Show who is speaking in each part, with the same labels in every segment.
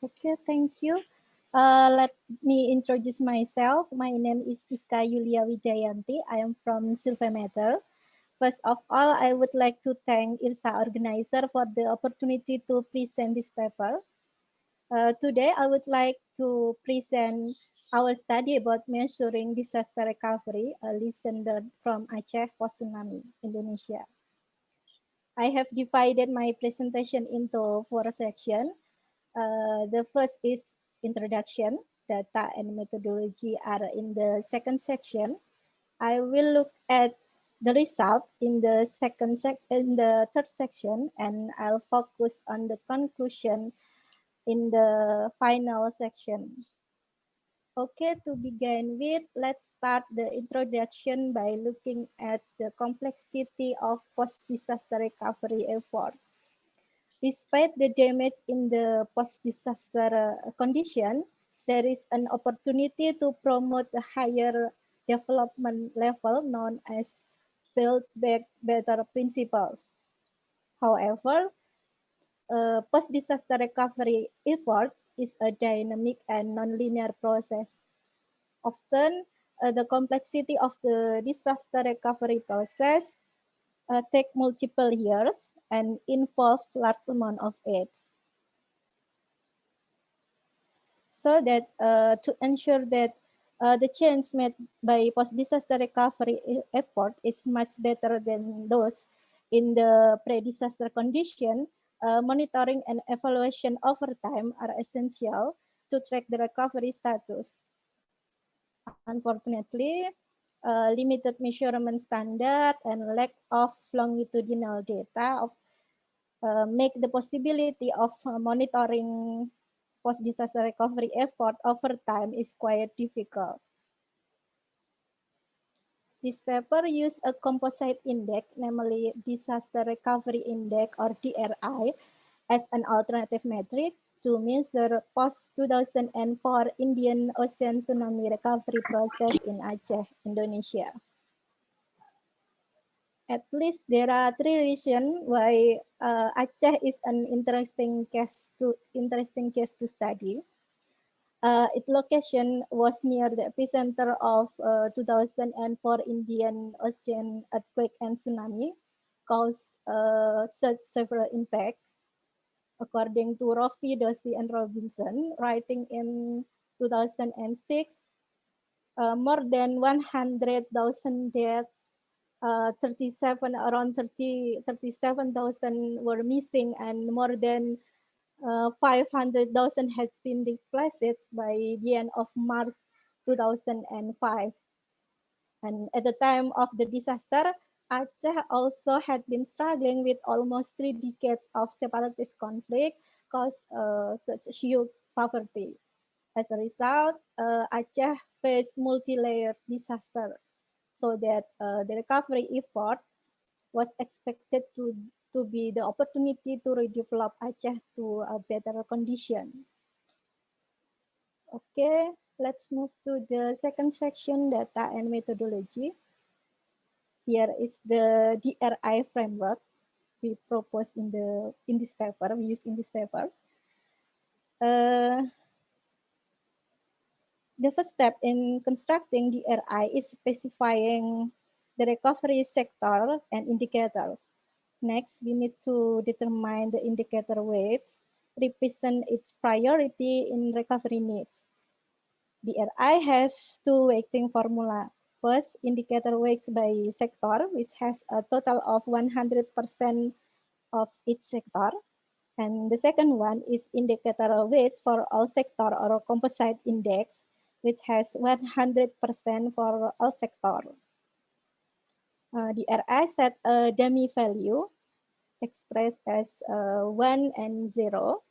Speaker 1: Okay, thank you. Let me introduce myself. My name is Ika Yulia Wijayanti. I am from Silvemeter. First of all, I would like to thank IRSA organizer for the opportunity to present this paper. Today, I would like to present our study about measuring disaster recovery, a lesson learned from Aceh post-tsunami, Indonesia. I have divided my presentation into 4 sections. The first is introduction. Data and methodology are in the second section. I will look at the result in the third section, and I'll focus on the conclusion in the final section. Okay, to begin with, let's start the introduction by looking at the complexity of post-disaster recovery effort. Despite the damage in the post-disaster condition, there is an opportunity to promote a higher development level known as Build Back Better principles. However, post-disaster recovery effort is a dynamic and nonlinear process. Often, the complexity of the disaster recovery process take multiple years and involve large amount of aid. So that to ensure that the change made by post-disaster recovery effort is much better than those in the pre-disaster condition, monitoring and evaluation over time are essential to track the recovery status. Unfortunately, limited measurement standard and lack of longitudinal data make the possibility of monitoring post-disaster recovery effort over time is quite difficult. This paper used a composite index, namely Disaster Recovery Index or DRI, as an alternative metric to measure post-2004 Indian Ocean tsunami recovery process in Aceh, Indonesia. At least there are 3 reasons why Aceh is an interesting case to study. Its location was near the epicenter of 2004 Indian Ocean earthquake and tsunami, caused such several impacts. According to Rofi, Dosi, and Robinson, writing in 2006, more than 100,000 deaths, 37,000 were missing, and more than 500,000 has been displaced by the end of March 2005. And at the time of the disaster, Aceh also had been struggling with almost 3 decades of separatist conflict caused such huge poverty. As a result, Aceh faced multi-layered disaster, so that the recovery effort was expected to be the opportunity to redevelop Aceh to a better condition. Okay, let's move to the second section, data and methodology. Here is the DRI framework we proposed in this paper, we used in this paper. The first step in constructing DRI is specifying the recovery sectors and indicators. Next, we need to determine the indicator weights, represent its priority in recovery needs. DRI has 2 weighting formula. First, indicator weights by sector, which has a total of 100% of each sector. And the second one is indicator weights for all sector or composite index, which has 100% for all sector. DRI set a dummy value expressed as 1 and 0.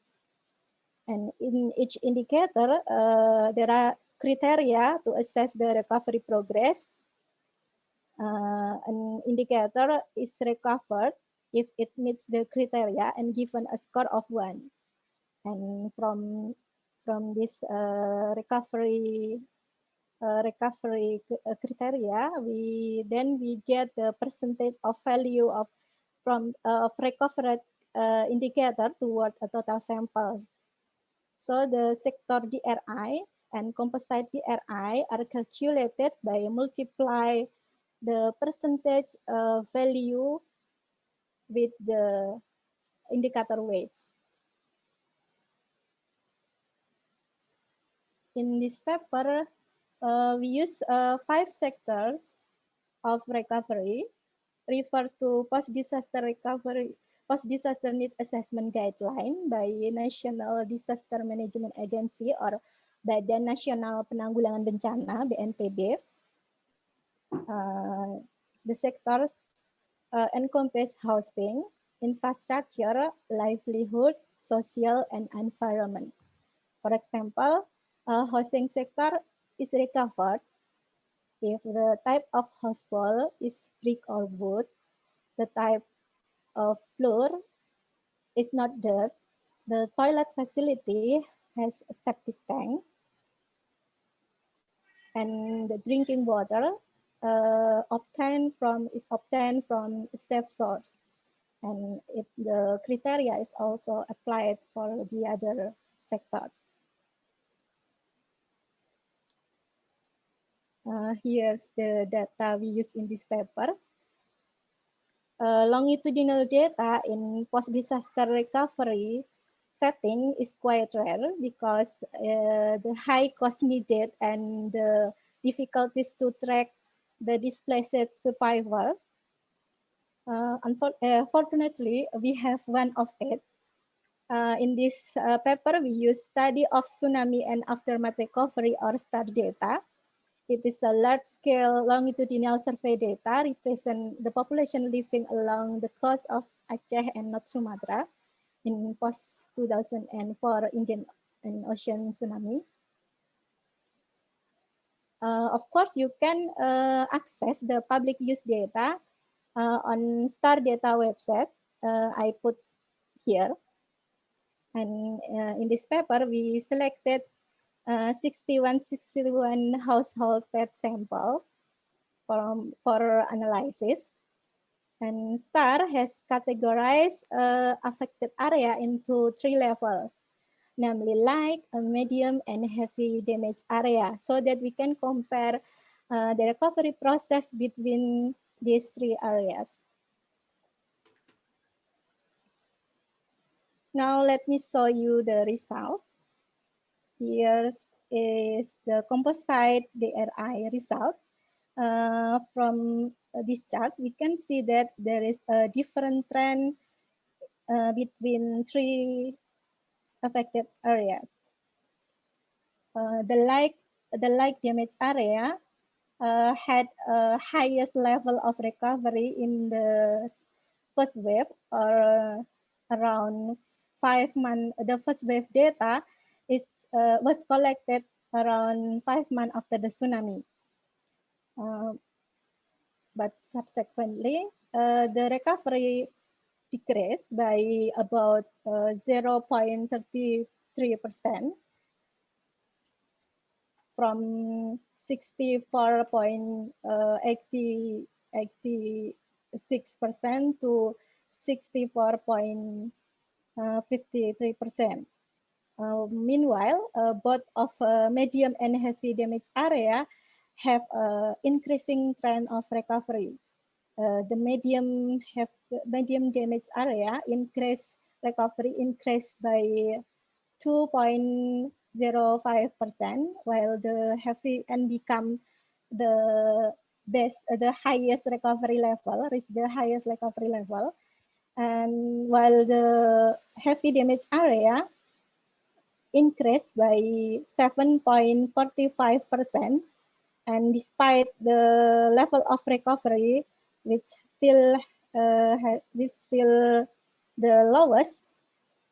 Speaker 1: And in each indicator, there are criteria to assess the recovery progress. An indicator is recovered if it meets the criteria and given a score of 1. And from this recovery criteria, we get the percentage of value of recovered indicator toward a total sample. So the sector DRI and composite DRI are calculated by multiply the percentage value with the indicator weights. In this paper, we use 5 sectors of recovery, refers to post-disaster recovery, post-disaster need assessment guideline by National Disaster Management Agency or Badan Nasional Penanggulangan Bencana (BNPB). The sectors encompass housing, infrastructure, livelihood, social, and environment. For example, housing sector is recovered if the type of house wall is brick or wood, the type of floor is not dirt, the toilet facility has a septic tank, and the drinking water is obtained from a safe source. And the criteria is also applied for the other sectors. Here's the data we use in this paper. Longitudinal data in post-disaster recovery setting is quite rare because the high cost needed and the difficulties to track the displaced survivor. Fortunately, we have one of it. In this paper, we use study of tsunami and aftermath recovery or STAR data. It is a large-scale longitudinal survey data represent the population living along the coast of Aceh and North Sumatra in post-2004 Indian Ocean tsunami. Of course, you can access the public use data on STAR data website. I put here. And in this paper, we selected 61 household pet sample for analysis. And STAR has categorized affected area into 3 levels, namely light, medium, and heavy damage area, so that we can compare the recovery process between these 3 areas. Now let me show you the result. Here is the composite DRI result. From this chart, we can see that there is a different trend between 3 affected areas. The light damage area had a highest level of recovery in the first wave, or around 5 months. The first wave data was collected around 5 months after the tsunami. But subsequently, the recovery decreased by about 0.33% from 64.86% to 64.53%. Meanwhile, both of medium and heavy damage area have increasing trend of recovery. The medium damage area recovery increased by 2.05%, while the heavy and become the highest recovery level, reach the highest recovery level. And while the heavy damage area increased by 7.45%, and despite the level of recovery, which still the lowest,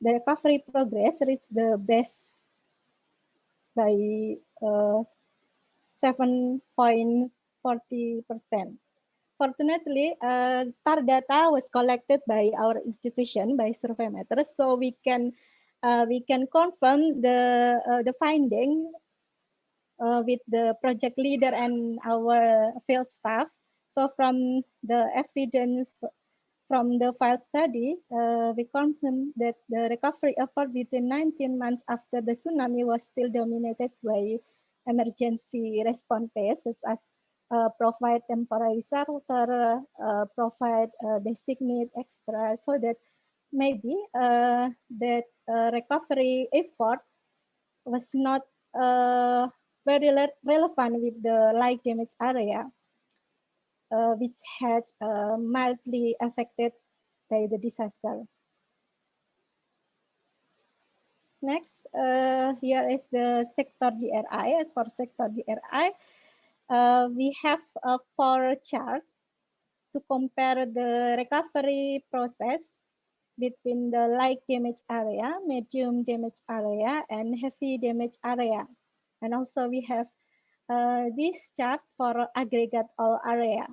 Speaker 1: the recovery progress reached the best by 7.40%. Fortunately, STAR data was collected by our institution, by Surveymeter, so we can confirm the finding with the project leader and our field staff. So from the evidence From the field study, we confirmed that the recovery effort between 19 months after the tsunami was still dominated by emergency response phase, such as provide temporary shelter, provide designate extra, so that maybe that recovery effort was not very relevant with the light damage area, which had mildly affected by the disaster. Next, here is the sector GRI. As for sector GRI, we have a 4 chart to compare the recovery process between the light damage area, medium damage area, and heavy damage area. And also we have this chart for aggregate all area.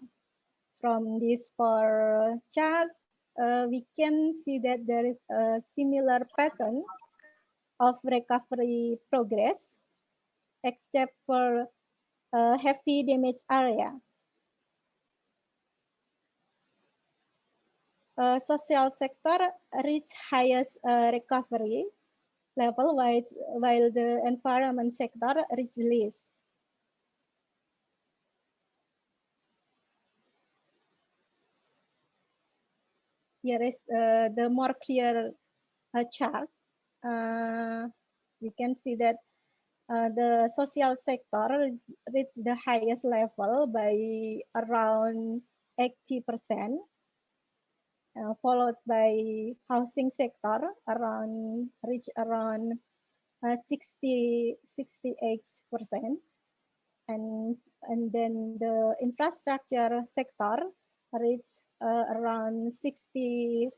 Speaker 1: From this 4 chart, we can see that there is a similar pattern of recovery progress, except for heavy damage area. Social sector reached highest recovery level, while the environment sector reached least. Here is the more clear chart. We can see that the social sector reached the highest level by around 80%, followed by housing sector reach around 68%, and then the infrastructure sector reached around 64%.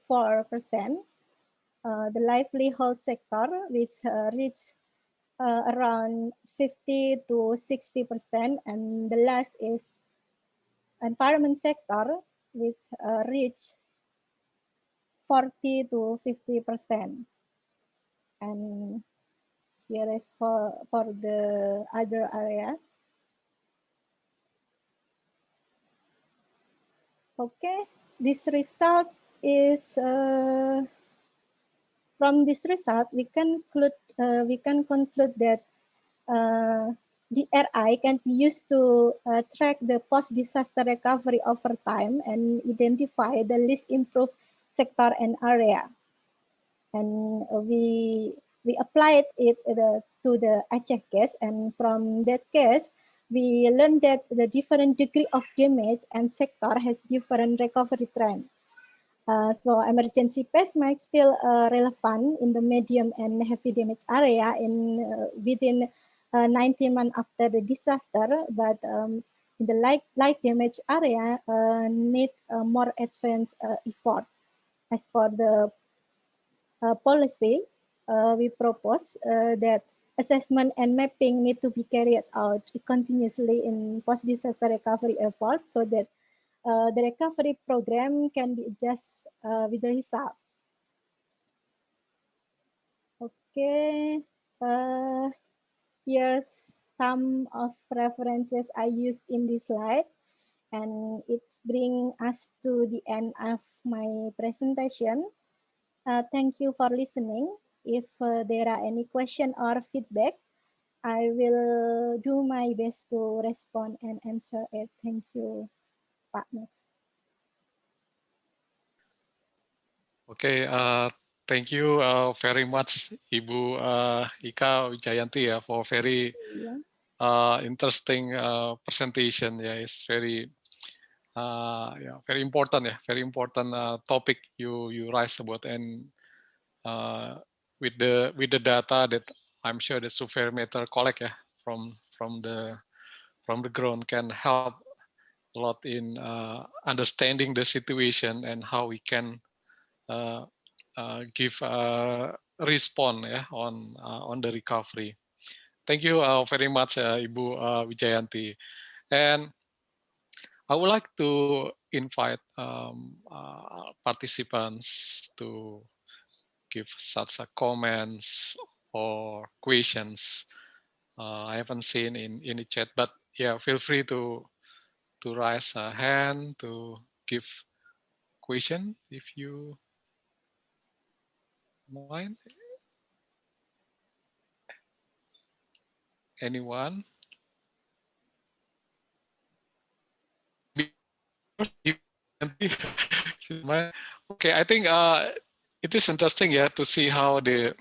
Speaker 1: The livelihood sector, which reached around 50 to 60%, and the last is environment sector, which reached 40 to 50%. And here is for the other areas. Okay, this result is from this result we can conclude that DRI can be used to track the post-disaster recovery over time and identify the least improved sector and area. And we applied it to the Aceh case, and from that case, we learned that the different degree of damage and sector has different recovery trend. So emergency phase might still relevant in the medium and heavy damage area within 19 months after the disaster, but in the light damage area need more advanced effort. As for the policy, we propose that assessment and mapping need to be carried out continuously in post-disaster recovery effort so that the recovery program can be adjusted with the result. Okay, here's some of references I used in this slide, and it brings us to the end of my presentation. Thank you for listening. If there are any question or feedback, I will do my best to respond and answer it. Thank you, Pak Max.
Speaker 2: Okay, thank you very much, Ibu Ika Wijayanti, for very interesting presentation. Yeah, it's very very important. Yeah, very important topic you raised about, and with the data that I'm sure the Surveymeter collect from the ground can help a lot in understanding the situation and how we can give a response on the recovery. Thank you very much, Ibu Wijayanti. And I would like to invite participants to give such a comments or questions. I haven't seen in the chat, but yeah, feel free to raise a hand to give question, if you mind. Anyone? Okay, I think it is interesting, yeah, to see how the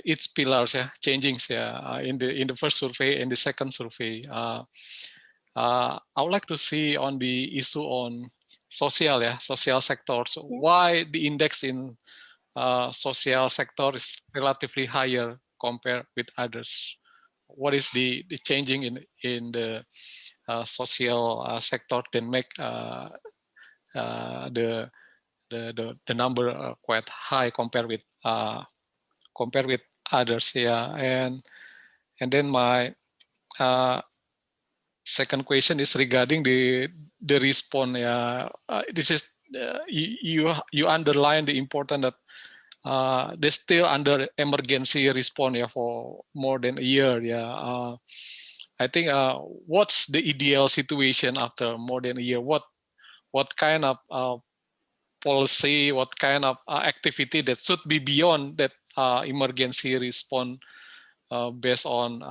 Speaker 2: each pillars, yeah, changing, yeah, in the first survey and the second survey. I would like to see on the issue on social, yeah, social sectors. Yes. Why the index in social sector is relatively higher compared with others? What is the changing in the social sector that make the number quite high compared with others? Yeah, and then my second question is regarding the response. Yeah, this is you underline the important that they're still under emergency response, yeah, for more than a year. Yeah, I think what's the ideal situation after more than a year? What kind of policy, what kind of activity that should be beyond that emergency response, based on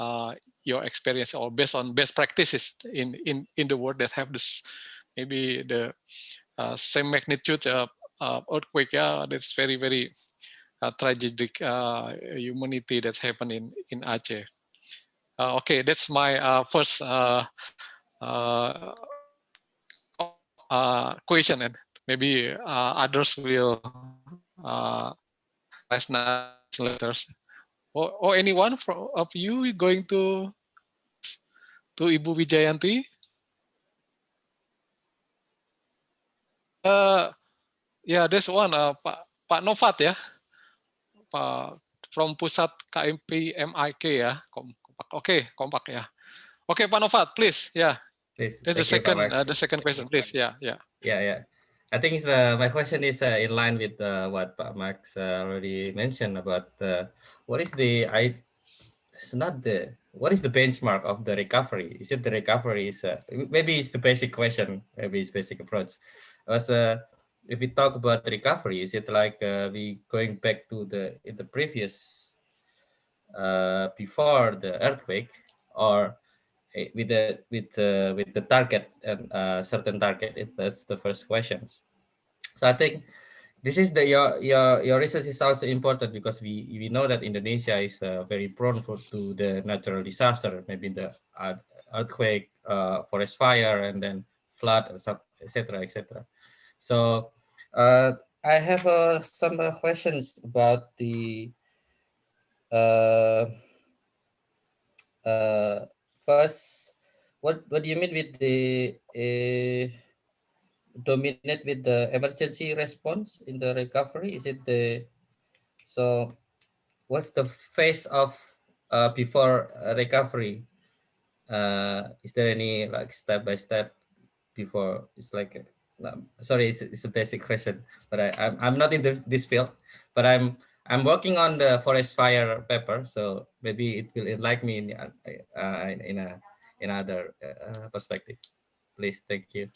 Speaker 2: your experience or based on best practices in the world that have this maybe the same magnitude earthquake, yeah, that's very very tragic humanity that's happened in Aceh. Okay, that's my first question, and maybe others will ask later. Or anyone of you going to Ibu Wijayanti? Yeah, there's one, Pak Novat, ya, from Pusat KMP MIK, ya, kompak. Oke, kompak, ya. Oke, Pak Novat, please, ya.
Speaker 3: Please.
Speaker 2: That's the second question, please. Yeah.
Speaker 3: I think my question is in line with what Pak Max already mentioned about what is the benchmark of the recovery? Is it the recovery is maybe it's the basic question, maybe it's basic approach. As if we talk about recovery, is it like we going back to the previous before the earthquake, or with the target and certain target? That's the first question. So I think this is your research is also important because we know that Indonesia is very prone to the natural disaster, maybe the earthquake, forest fire, and then flood, etc., etc. So I have some questions about the first. What do you mean with the dominate with the emergency response in the recovery? Is it what's the phase of before recovery? Is there any like step by step before? It's like sorry, it's a basic question, but I'm not in this field, but I'm working on the forest fire paper, so maybe it will enlighten me in other perspective. Please, thank you.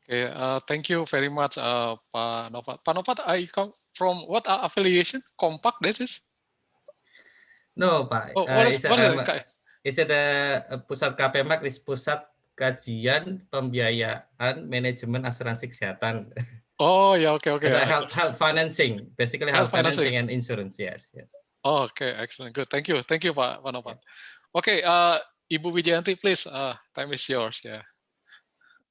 Speaker 2: Okay, thank you very much, Pak Novat. Pak Novat, I come from what affiliation? Kompak, this is?
Speaker 3: No, Pak.
Speaker 2: Oh, what is it?
Speaker 3: Is it Pusat KPMAK, is Pusat Kajian Pembiayaan Manajemen Asuransi Kesehatan.
Speaker 2: Oh, yeah, okay.
Speaker 3: Health financing, basically health financing and insurance, yes.
Speaker 2: Oh, okay, excellent, good. Thank you, Pak Novat. Yeah. Okay, Ibu Wijayanti, please, time is yours, yeah.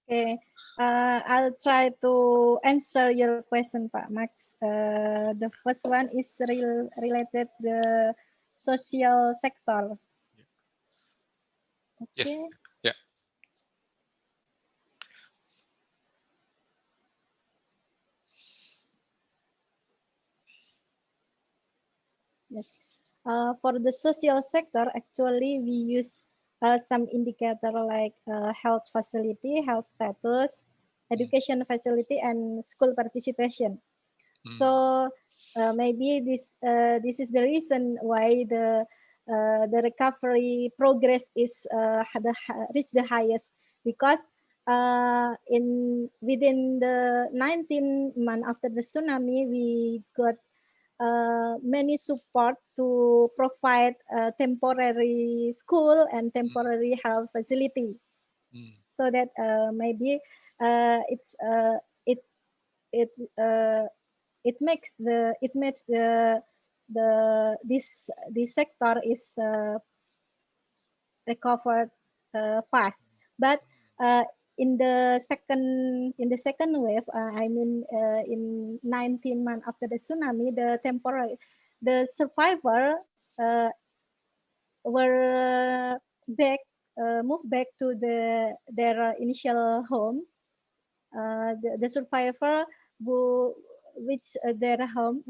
Speaker 1: Okay, I'll try to answer your question, Pak Max. The first one is related the social sector. Okay.
Speaker 2: Yes. Yeah.
Speaker 1: Yes. For the social sector, actually, we use some indicator like health facility, health status, education facility, and school participation. So maybe this is the reason why the recovery progress is reach the highest, because within the 19 months after the tsunami, we got many support to provide temporary school and temporary health facility, so that maybe it makes this sector is recovered fast. But in the second wave, I mean in 19 months after the tsunami, the survivor were moved back to their initial home. The survivor their home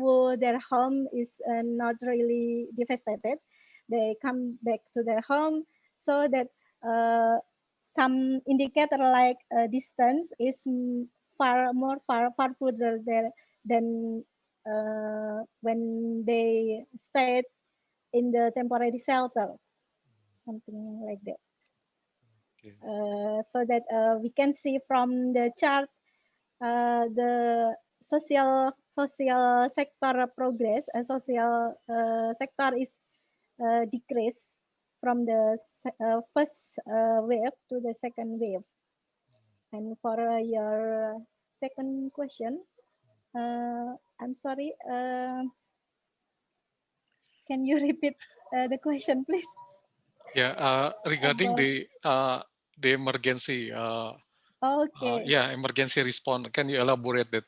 Speaker 1: is not really devastated, they come back to their home, so that some indicator like distance is far further there than when they stayed in the temporary shelter, something like that.
Speaker 2: Okay.
Speaker 1: So that we can see from the chart the social sector progress, social sector is decreased from the first wave to the second wave. And for your second question, I'm sorry, can you repeat the question, please?
Speaker 2: Yeah, regarding the emergency.
Speaker 1: Okay.
Speaker 2: Yeah, emergency response. Can you elaborate that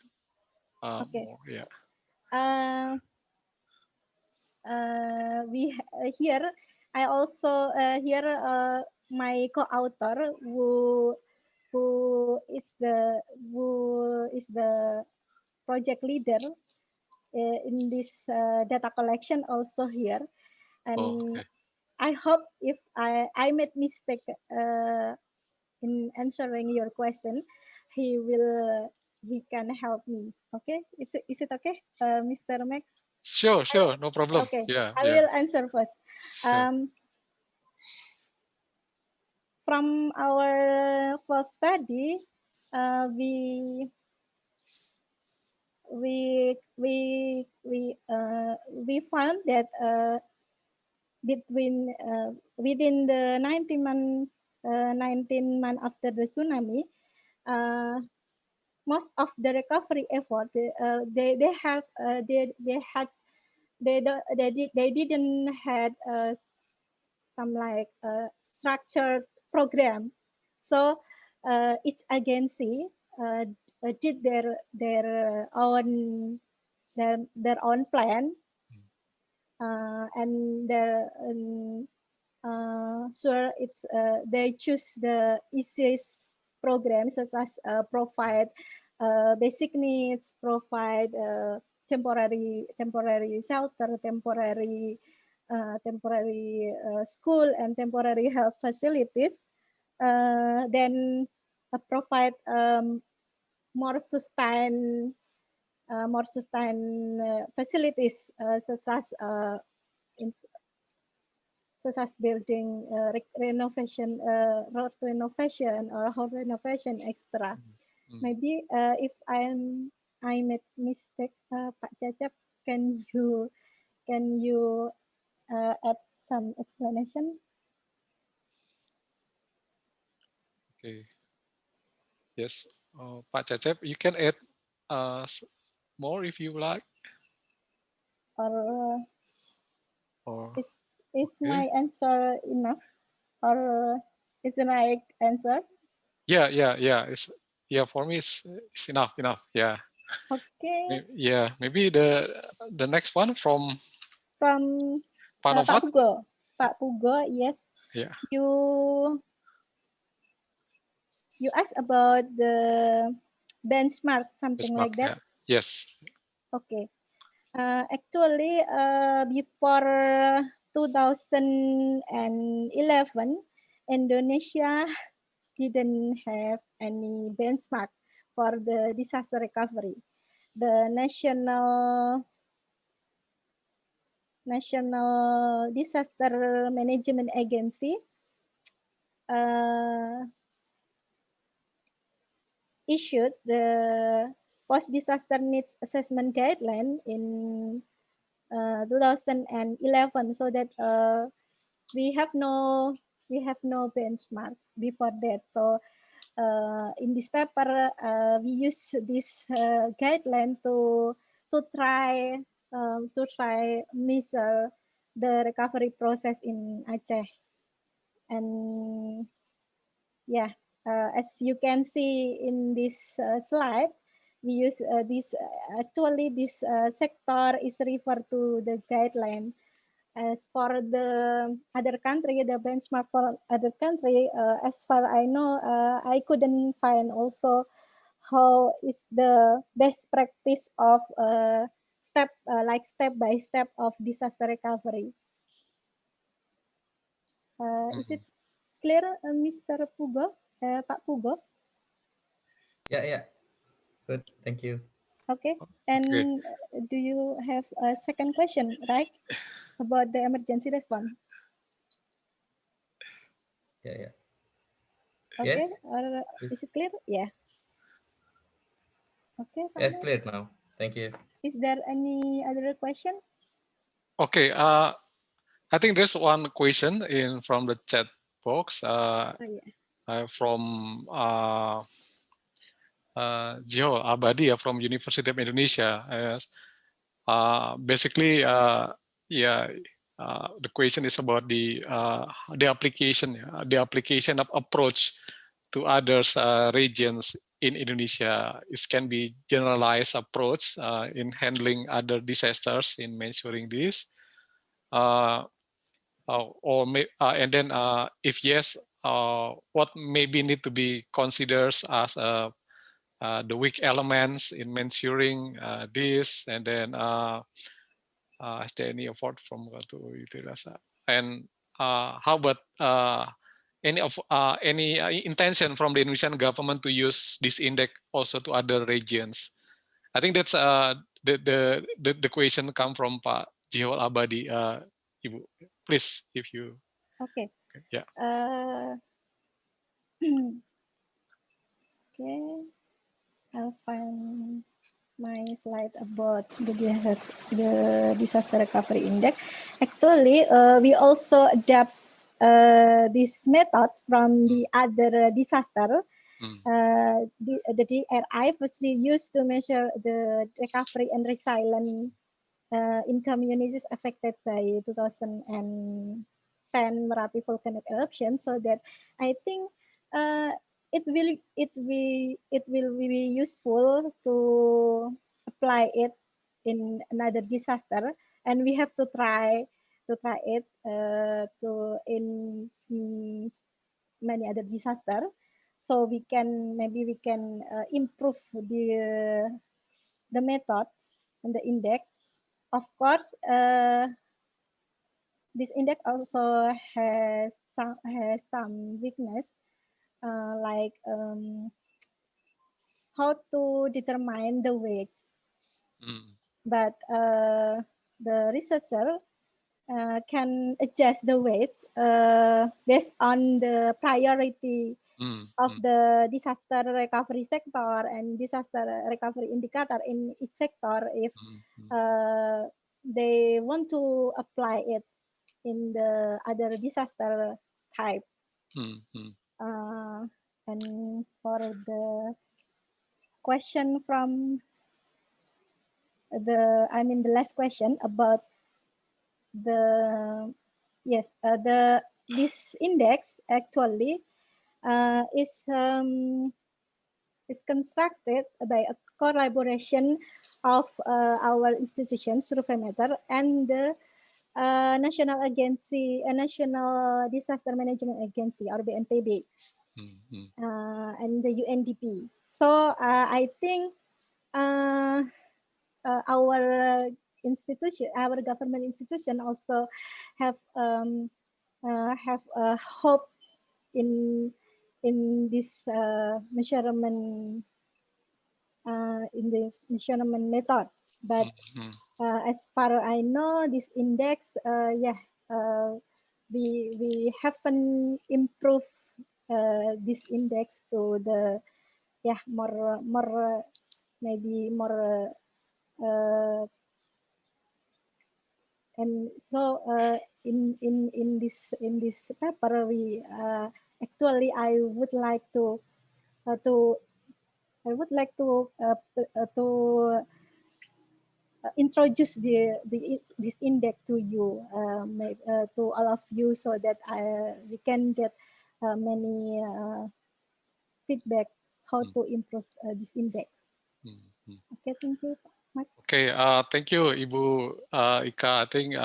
Speaker 1: Okay.
Speaker 2: more? Yeah.
Speaker 1: We here I also here my co-author who is the project leader in this data collection also here, and
Speaker 2: Okay.
Speaker 1: I hope if I made mistake in answering your question, he can help me. Okay, is it okay, Mr. Max?
Speaker 2: Sure, no problem.
Speaker 1: Okay,
Speaker 2: Yeah,
Speaker 1: I will answer first.
Speaker 2: Sure.
Speaker 1: From our first study, we found that within the 19 month after the tsunami, most of the recovery effort they didn't had some like structured program. So each agency did their own plan, and sure it's they choose the easiest programs, such as provide basic needs, provide temporary shelter, temporary school, and temporary health facilities. Then provide more sustained facilities, such as building renovation, road renovation, or home renovation extra. Maybe if I made mistake, Pak Cecep, can you add some explanation?
Speaker 2: Okay. Yes, Pak Cecep, you can add more if you like.
Speaker 1: Or
Speaker 2: Or
Speaker 1: is my answer enough, or is the right answer?
Speaker 2: Yeah. For me, it's enough. Yeah.
Speaker 1: Okay.
Speaker 2: Yeah, maybe the next one from Pak
Speaker 1: Pak
Speaker 2: Novat.
Speaker 1: Pugo. Pak Pugo, yes.
Speaker 2: Yeah.
Speaker 1: You asked about the benchmark, something like that.
Speaker 2: Yeah. Yes.
Speaker 1: Okay. Actually, before 2011, Indonesia didn't have any benchmark for the disaster recovery. The National Disaster Management Agency issued the post-disaster needs assessment guideline in 2011, so that we have no benchmark before that. So in this paper, we use this guideline to try measure the recovery process in Aceh. And yeah, as you can see in this slide, we use this. Actually, this sector is referred to the guideline. As for the other country, the benchmark for other country, as far I know, I couldn't find also how is the best practice of step by step of disaster recovery. Is it clear, Mr. Pugo, Pak Pugo?
Speaker 3: Yeah. Good. Thank you.
Speaker 1: Okay. And do you have a second question, right? About the emergency response?
Speaker 3: Yeah.
Speaker 1: Okay.
Speaker 3: Yes.
Speaker 1: Or is it clear? Yeah. Okay.
Speaker 3: Yes, clear now. Thank you.
Speaker 1: Is there any other question?
Speaker 2: Okay. I think there's one question from the chat box. From Jio Abadi from University of Indonesia. Basically, the question is about the application of approach to others regions in Indonesia. It can be generalized approach in handling other disasters in measuring this, and then if yes, what maybe need to be considered as the weak elements in measuring this, and then is there any effort from and how about any intention from the Indonesian government to use this index also to other regions? I think that's the question come from Pak Jihol Abadi. Ibu, please, if you.
Speaker 1: Okay.
Speaker 2: Yeah.
Speaker 1: Okay. I'll find my slide about the disaster recovery index. Actually, we also adapt this method from the other disaster. The DRI, which we use to measure the recovery and resilience in communities affected by 2010 Merapi volcanic eruption. So that I think it will be useful to apply it in another disaster, and we have to try it in many other disaster, so maybe we can improve the methods and the index. Of course, this index also has some weakness, like how to determine the weights. But the researcher can adjust the weights based on the priority of the disaster recovery sector and disaster recovery indicator in each sector. If they want to apply it in the other disaster type. And for the question from the last question about this index actually is constructed by a collaboration of our institution, Surveymeter, and the National Disaster Management Agency, or BNPB, and the UNDP. So I think our institution, our government institution, also have a hope in this measurement method. But as far as I know, this index, we haven't improved this index to the maybe more and so in this paper we actually I would like to introduce this index to you, to all of you, so that we can get many feedback how to improve this index. Okay, thank you, Max.
Speaker 2: Okay, thank you, Ibu Ika. I think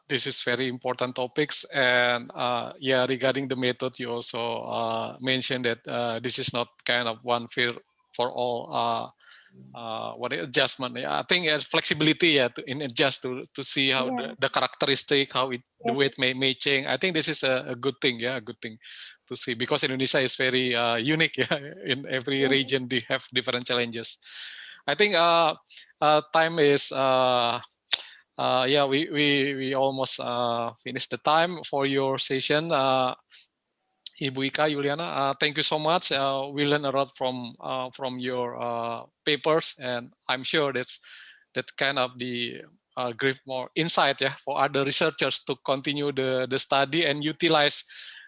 Speaker 2: this is very important topics, and regarding the method, you also mentioned that this is not kind of one fit for all. Adjustment? Yeah, I think flexibility, in adjust to see how the characteristic, how the weight may change. I think this is a good thing. Yeah, a good thing to see, because Indonesia is very unique. Yeah, in every region they have different challenges. I think time is. We almost finished the time for your session. Ibu Ika, Juliana, thank you so much. We learned a lot from your papers, and I'm sure that kind of give more insight, for other researchers to continue the study and utilize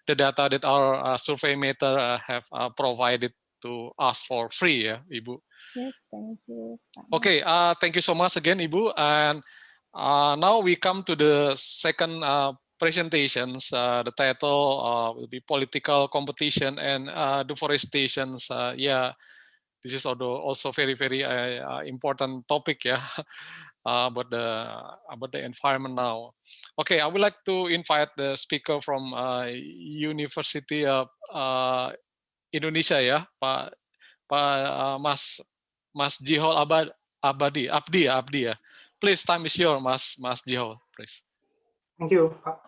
Speaker 2: the data that our survey method have provided to us for free, Ibu.
Speaker 1: Yes, thank you.
Speaker 2: Okay, thank you so much again, Ibu. And now we come to the second presentations. The title will be Political Competition and Deforestation. This is also very, very important topic, about the environment now. Okay, I would like to invite the speaker from University of Indonesia, Mas Jihol Abdi. Please, time is yours, Mas Jihol, please.
Speaker 4: Thank you, Pak.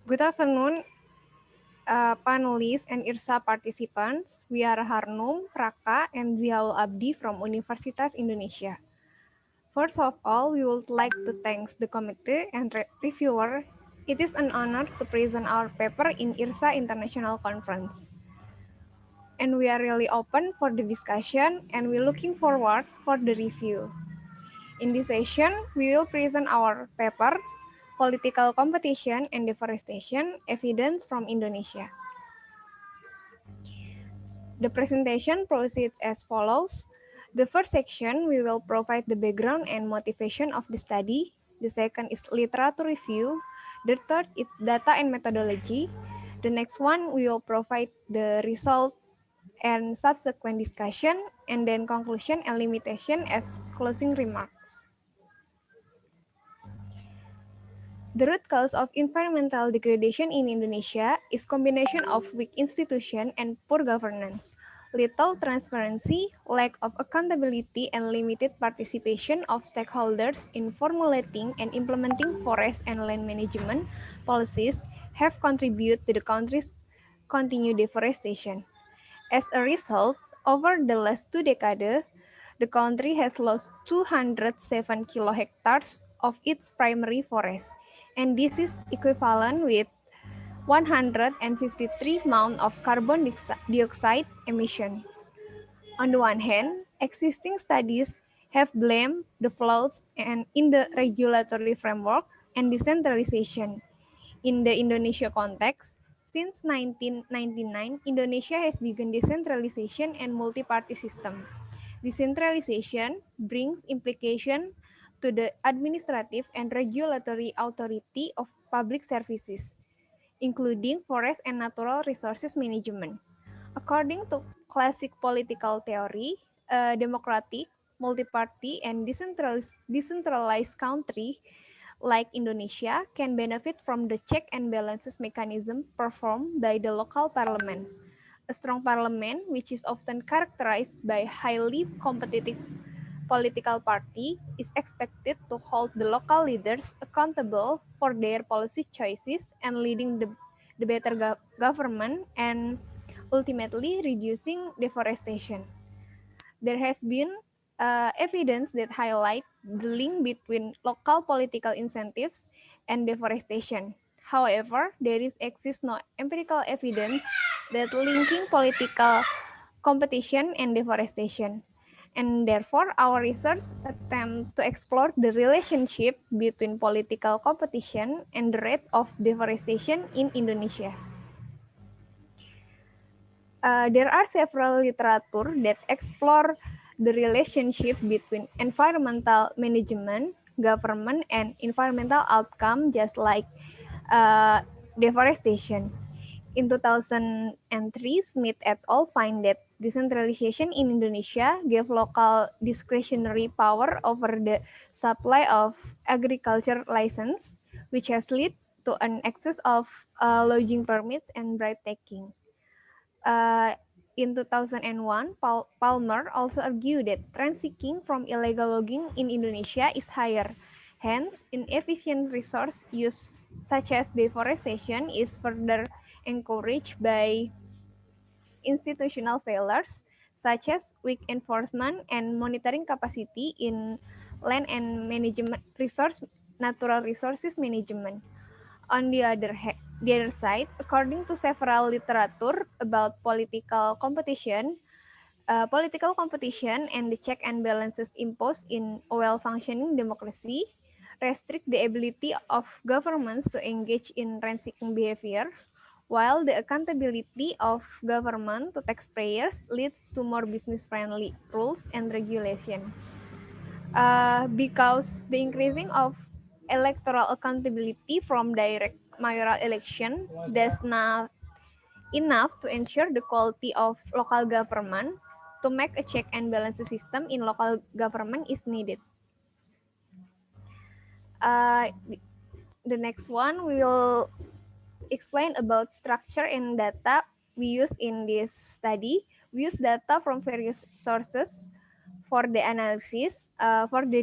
Speaker 5: Good afternoon, panelists and IRSA participants. We are Harnum, Raka, and Ziaul Abdi from Universitas Indonesia. First of all, we would like to thank the committee and reviewer. It is an honor to present our paper in IRSA International Conference. And we are really open for the discussion, and we're looking forward for the review. In this session, we will present our paper, Political Competition and Deforestation, Evidence from Indonesia. The presentation proceeds as follows. The first section, we will provide the background and motivation of the study. The second is literature review. The third is data and methodology. The next one, we will provide the result and subsequent discussion, and then conclusion and limitation as closing remarks. The root cause of environmental degradation in Indonesia is combination of weak institution and poor governance, little transparency, lack of accountability, and limited participation of stakeholders in formulating and implementing forest and land management policies have contributed to the country's continued deforestation. As a result, over the last 2 decades, the country has lost 207 kilohectares of its primary forest, and this is equivalent with 153 amount of carbon dioxide emission. On the one hand, existing studies have blamed the flaws in the regulatory framework and decentralization. In the Indonesia context, since 1999, Indonesia has begun decentralization and multi-party system. Decentralization brings implication to the administrative and regulatory authority of public services, including forest and natural resources management. According to classic political theory, a democratic multi-party, and decentralized country like Indonesia can benefit from the check and balances mechanism performed by the local parliament. A strong parliament, which is often characterized by highly competitive political party, is expected to hold the local leaders accountable for their policy choices and leading the better government and ultimately reducing deforestation. There has been evidence that highlight the link between local political incentives and deforestation. However, there exists no empirical evidence that linking political competition and deforestation. And therefore, our research attempt to explore the relationship between political competition and the rate of deforestation in Indonesia. There are several literature that explore the relationship between environmental management, government, and environmental outcome, just like deforestation. In 2003, Smith et al. Find that decentralization in Indonesia gave local discretionary power over the supply of agriculture license, which has led to an excess of lodging permits and bribe taking. In 2001, Palmer also argued that rent seeking from illegal logging in Indonesia is higher. Hence, inefficient resource use such as deforestation is further encouraged by institutional failures such as weak enforcement and monitoring capacity in land and management natural resources management. On the other side, according to several literature about political competition and the check and balances imposed in a well-functioning democracy restrict the ability of governments to engage in rent-seeking behavior, while the accountability of government to taxpayers leads to more business-friendly rules and regulation. Because the increasing of electoral accountability from direct mayoral election does not enough to ensure the quality of local government, to make a check and balance system in local government is needed. The next one will explain about structure and data we use in this study. We use data from various sources for the analysis. For the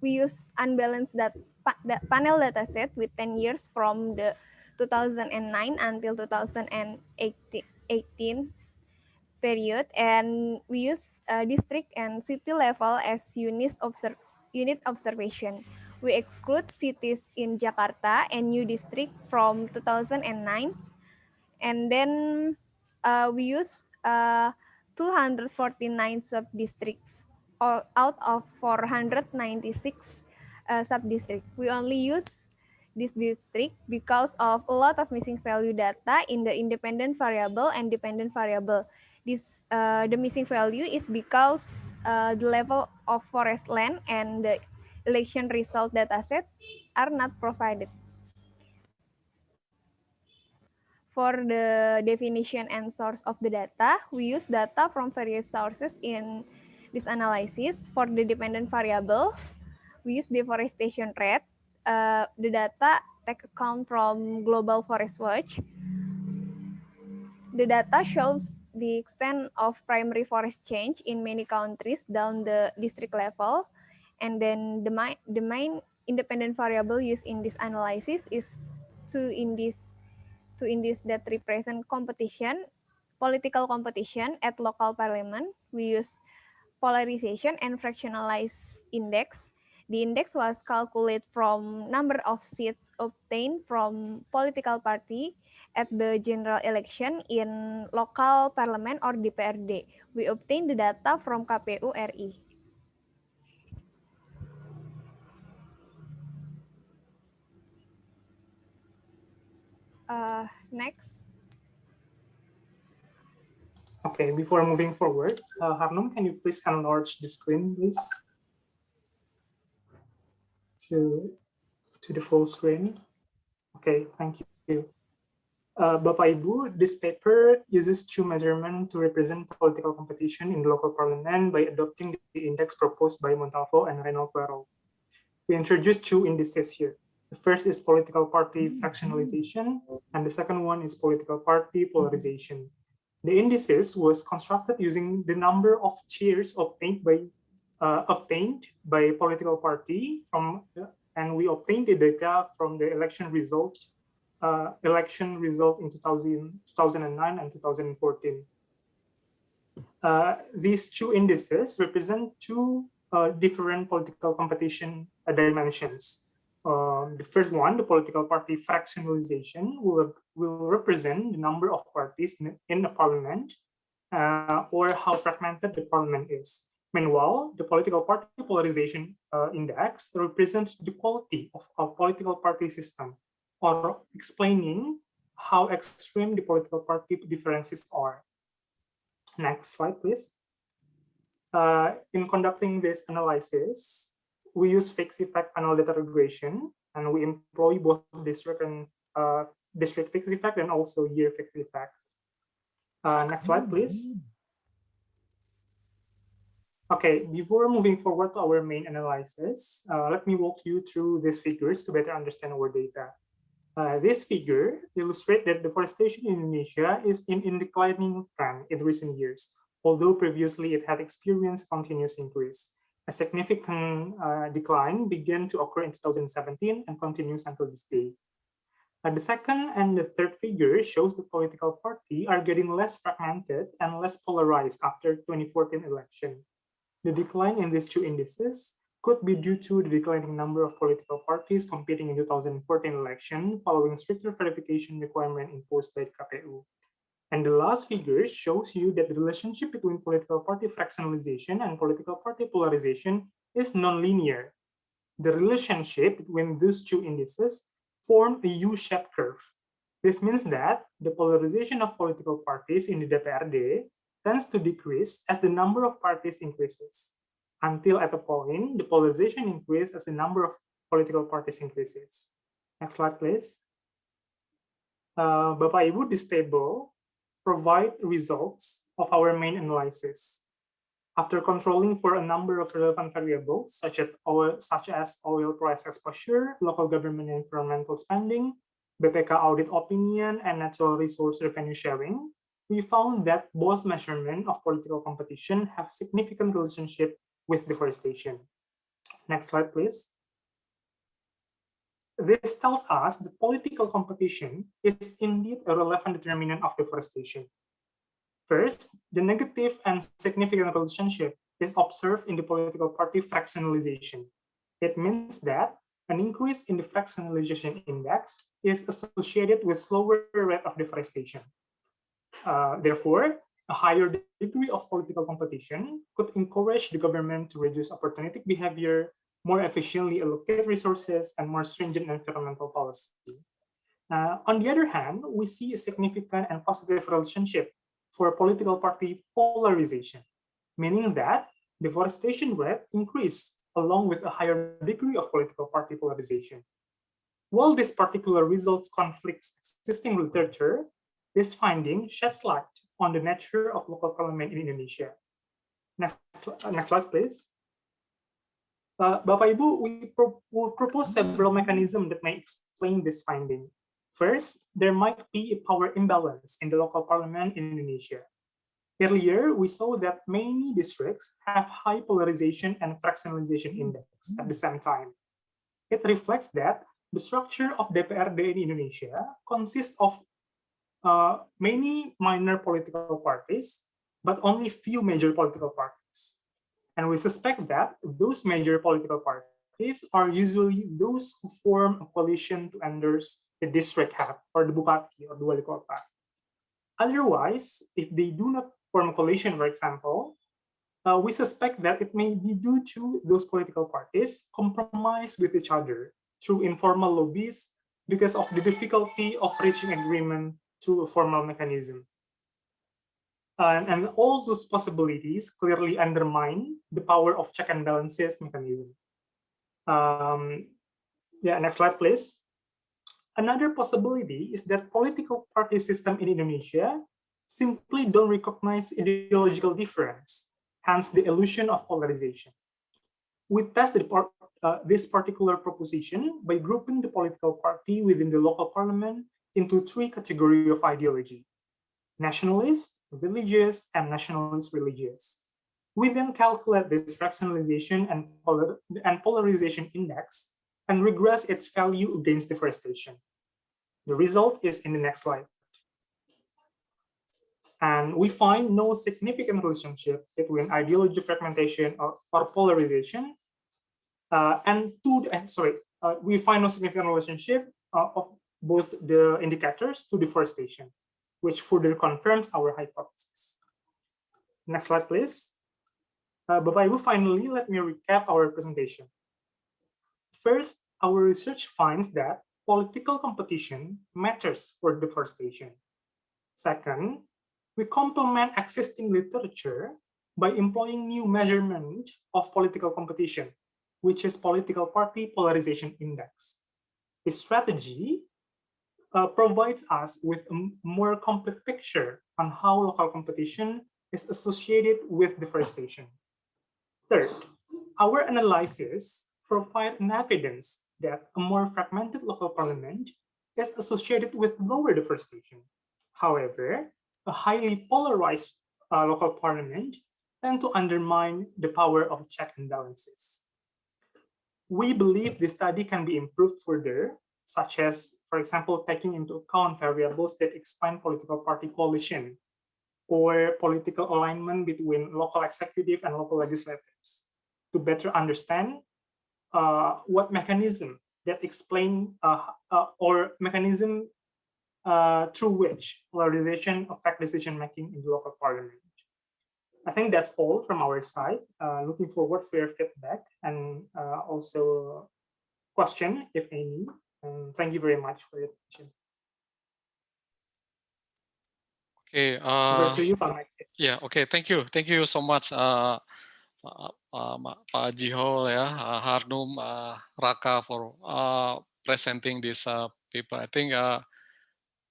Speaker 5: we use unbalanced panel dataset with 10 years from the 2009 until 2018 period, and we use district and city level as unit observation. We exclude cities in Jakarta and new district from 2009, and then we use 249 sub-districts out of 496 sub-districts. We only use this district because of a lot of missing value data in the independent variable and dependent variable. The missing value is because the level of forest land and the election result dataset are not provided. For the definition and source of the data, we use data from various sources in this analysis. For the dependent variable, we use deforestation rate. The data take account from Global Forest Watch. The data shows the extent of primary forest change in many countries down the district level. And then the main independent variable used in this analysis is two indices that represent competition, political competition at local parliament. We use polarization and fractionalized index. The index was calculated from number of seats obtained from political party at the general election in local parliament or DPRD. We obtained the data from KPU RI. Next.
Speaker 4: Okay, before moving forward, Harnum, can you please enlarge the screen, please, to the full screen? Okay, thank you. Bapak Ibu, this paper uses Chu measurement to represent political competition in the local parliament by adopting the index proposed by Montalvo and Reynolds Poirot. We introduce two indices here. The first is political party fractionalization, and the second one is political party polarization. The indices was constructed using the number of chairs obtained by political party from, and we obtained the data from the election result in 2009 and 2014. These two indices represent two different political competition dimensions. The first one, the political party fractionalization, will represent the number of parties in the parliament or how fragmented the parliament is. Meanwhile, the political party polarization index represents the quality of a political party system, or explaining how extreme the political party differences are. Next slide, please. In conducting this analysis, we use fixed effect panel data regression, and we employ both district and district fixed effect and also year fixed effects. Next slide, please. Okay, before moving forward to our main analysis, let me walk you through these figures to better understand our data. This figure illustrates that deforestation in Indonesia is in declining trend in recent years, although previously it had experienced continuous increase. A significant decline began to occur in 2017 and continues until this day. The second and the third figure shows the political party are getting less fragmented and less polarized after 2014 election. The decline in these two indices could be due to the declining number of political parties competing in 2014 election following stricter verification requirement imposed by the KPU. And the last figure shows you that the relationship between political party fractionalization and political party polarization is nonlinear. The relationship between those two indices form a U-shaped curve. This means that the polarization of political parties in the DPRD tends to decrease as the number of parties increases, until at a point, the polarization increases as the number of political parties increases. Next slide, please. Bapak Ibu, this table provide results of our main analysis. After controlling for a number of relevant variables, such as oil price exposure, local government environmental spending, BPK audit opinion, and natural resource revenue sharing, we found that both measurement of political competition have significant relationship with deforestation. Next slide, please. This tells us that political competition is indeed a relevant determinant of deforestation. First, the negative and significant relationship is observed in the political party fractionalization. It means that an increase in the fractionalization index is associated with slower rate of deforestation. Therefore, a higher degree of political competition could encourage the government to reduce opportunistic behavior, more efficiently allocate resources, and more stringent environmental policy. On the other hand, we see a significant and positive relationship for political party polarization, meaning that deforestation rate increase along with a higher degree of political party polarization. While this particular results conflicts existing literature, this finding sheds light on the nature of local parliament in Indonesia. Next slide, please. Bapak Ibu, we propose several mechanisms that may explain this finding. First, there might be a power imbalance in the local parliament in Indonesia. Earlier, we saw that many districts have high polarization and fractionalization index at the same time. It reflects that the structure of DPRD in Indonesia consists of many minor political parties, but only few major political parties. And we suspect that those major political parties are usually those who form a coalition to endorse the district head or the bupati or the wali kota. Otherwise, if they do not form a coalition, for example, we suspect that it may be due to those political parties compromise with each other through informal lobbies because of the difficulty of reaching agreement through a formal mechanism. And all those possibilities clearly undermine the power of check and balances mechanism. Yeah, next slide, please. Another possibility is that political party system in Indonesia simply don't recognize ideological difference, hence the illusion of polarization. We test this particular proposition by grouping the political party within the local parliament into three categories of ideology: nationalist, religious, and nationalist religious. We then calculate this fractionalization and polarization index and regress its value against deforestation. The result is in the next slide. And we find no significant relationship between ideology fragmentation or polarization we find no significant relationship of both the indicators to deforestation, which further confirms our hypothesis. Next slide, please. Bapak Ibu, finally, let me recap our presentation. First, our research finds that political competition matters for deforestation. Second, we complement existing literature by employing new measurement of political competition, which is political party polarization index. This strategy provides us with a more complete picture on how local competition is associated with deforestation. Third, our analysis provides an evidence that a more fragmented local parliament is associated with lower deforestation. However, a highly polarized local parliament tend to undermine the power of check and balances. We believe this study can be improved further, such as, for example, taking into account variables that explain political party coalition or political alignment between local executive and local legislatives to better understand what mechanism that explain or mechanism through which polarization affect decision making in the local parliament. I think that's all from our side. Looking forward for your feedback and also question, if any. And thank you very much for your attention.
Speaker 2: Okay.
Speaker 4: Over to you, Pak Maxi.
Speaker 2: Yeah. Okay. Thank you so much, Pak Jihol, Harnum, Raka, for presenting this paper. I think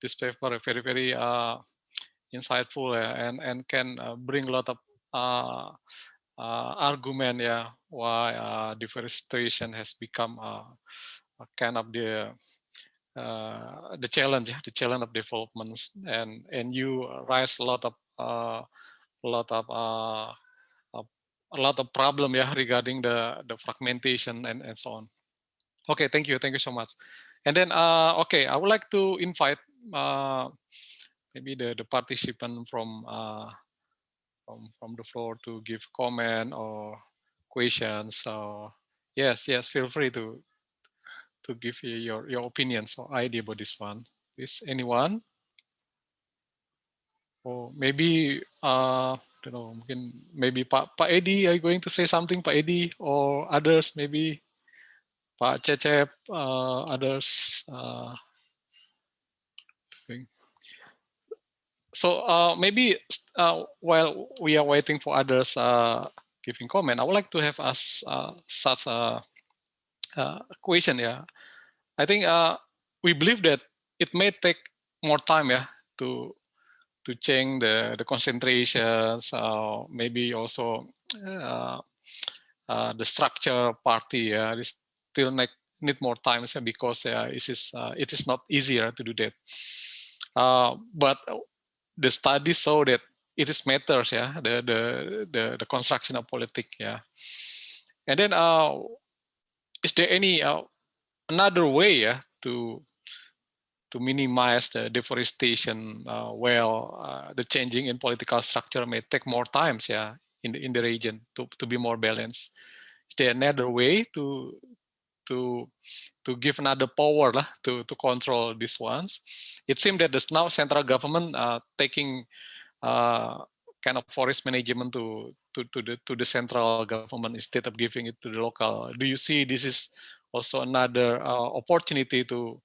Speaker 2: this paper is very insightful, and can bring a lot of argument, why deforestation has become a kind of the challenge, the challenge of developments, and you raise a lot of problem, regarding the fragmentation and so on. Okay, thank you so much. And then okay, I would like to invite maybe the participant from the floor to give comment or questions. So yes, feel free to give your opinions or idea about this one. Is anyone? Or maybe don't know, maybe Pak Edi, are you going to say something, Pak Edi, or others, maybe Pak Cecep, others? So maybe while we are waiting for others giving comment, I would like to have us such a question. I think we believe that it may take more time, to change the concentrations, maybe also the structure party. This still need more time, because it is not easier to do that. But the studies show that it is matters, the construction of politics, And then, is there any another way, to minimize the deforestation? The changing in political structure may take more times, in the region to be more balanced. Is there another way to give another power to control these ones? It seems that the now central government taking kind of forest management to the central government instead of giving it to the local. Do you see this is also another opportunity to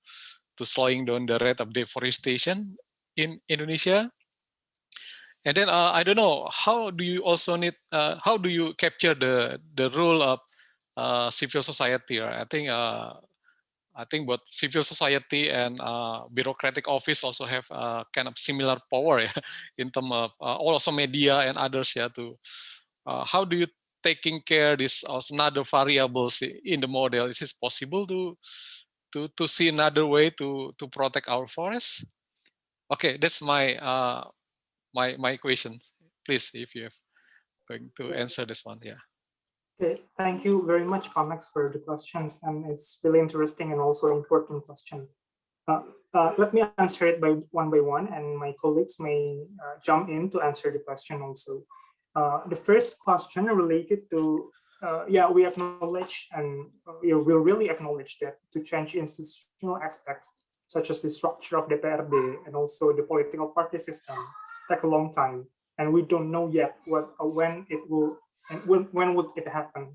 Speaker 2: slowing down the rate of deforestation in Indonesia? And then I don't know, how do you also how do you capture the role of civil society? I think I think both civil society and bureaucratic office also have kind of similar power in terms of also media and others. To how do you taking care this also another variables in the model? Is it possible to see another way to protect our forests? Okay, that's my my question. Please, if you have going to answer this one, yeah.
Speaker 4: Okay, thank you very much, Pamex, for the questions, and it's really interesting and also important question. Let me answer it by one, and my colleagues may jump in to answer the question also. The first question related to, we acknowledge and we will really acknowledge that to change institutional aspects, such as the structure of DPRD and also the political party system, take a long time. And we don't know yet when it will, and when would it happen.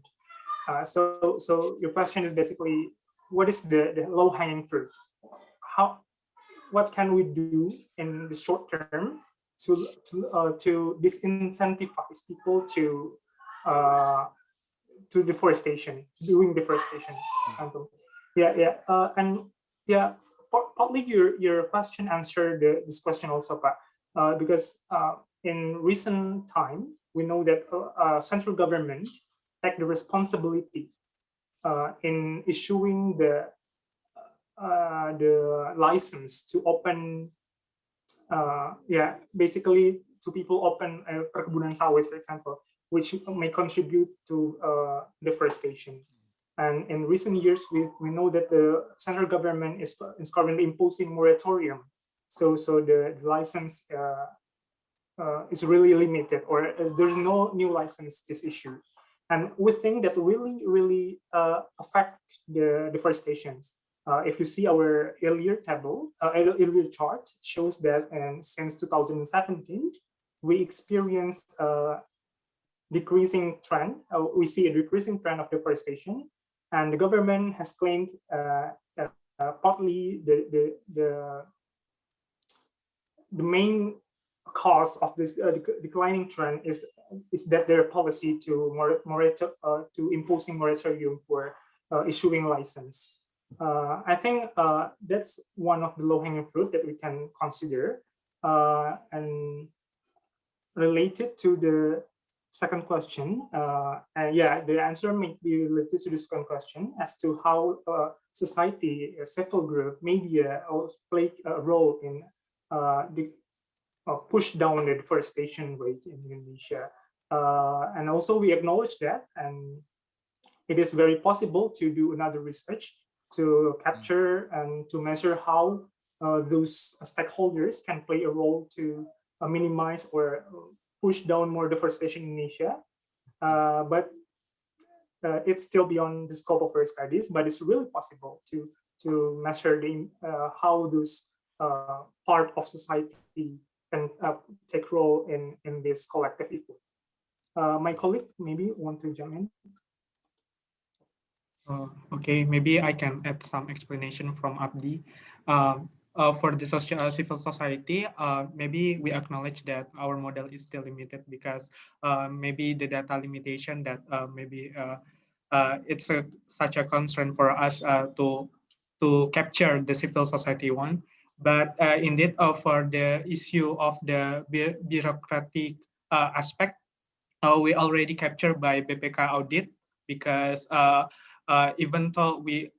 Speaker 4: So your question is basically, what is the low-hanging fruit? What can we do in the short term to disincentivize people to deforestation, to doing deforestation? Partly your question answered this question also, Pak, because in recent time we know that central government take the responsibility in issuing the license to open, basically to people open perkebunan sawit, for example, which may contribute to deforestation. And in recent years, we know that the central government is currently imposing moratorium. So the license is really limited, or there's no new license is issued. And we think that really affect the deforestations. If you see our earlier table, earlier chart, shows that since 2017, we experienced a decreasing trend. We see a decreasing trend of deforestation, and the government has claimed partly the main cause of this declining trend is that their policy to imposing moratorium for issuing license. I think that's one of the low-hanging fruit that we can consider. And related to the second question, the answer may be related to the second question as to how society, a civil group, media also play a role in push down the deforestation rate in Indonesia. And also we acknowledge that, and it is very possible to do another research to capture and to measure how those stakeholders can play a role to minimize or push down more deforestation in Indonesia. But it's still beyond the scope of our studies, but it's really possible to measure how those part of society can take role in this collective effort. My colleague maybe want to jump in.
Speaker 6: Okay, maybe I can add some explanation from Abdi. For the civil society, maybe we acknowledge that our model is still limited because maybe the data limitation that it's such a concern for us to capture the civil society one. But indeed, for the issue of the bureaucratic aspect, we already captured by BPK audit, because even though we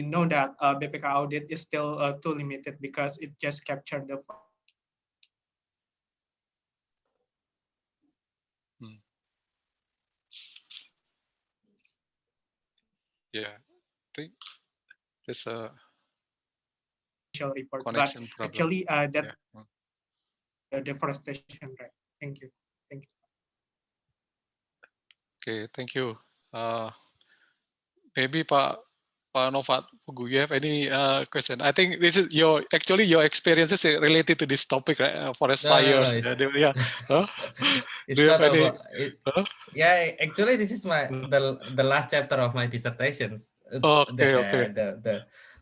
Speaker 6: know that BPK audit is still too limited because it just captured the
Speaker 2: I think there's a
Speaker 6: report,
Speaker 2: connection
Speaker 6: but
Speaker 2: problem.
Speaker 6: actually that the deforestation rate. Thank you.
Speaker 2: Okay, thank you. Maybe Pak Novat Pugu, you have any question? I think this is your experiences related to this topic, right? Forest fires.
Speaker 3: It's not about it. Yeah, actually, this is the last chapter of my dissertation.
Speaker 2: Okay.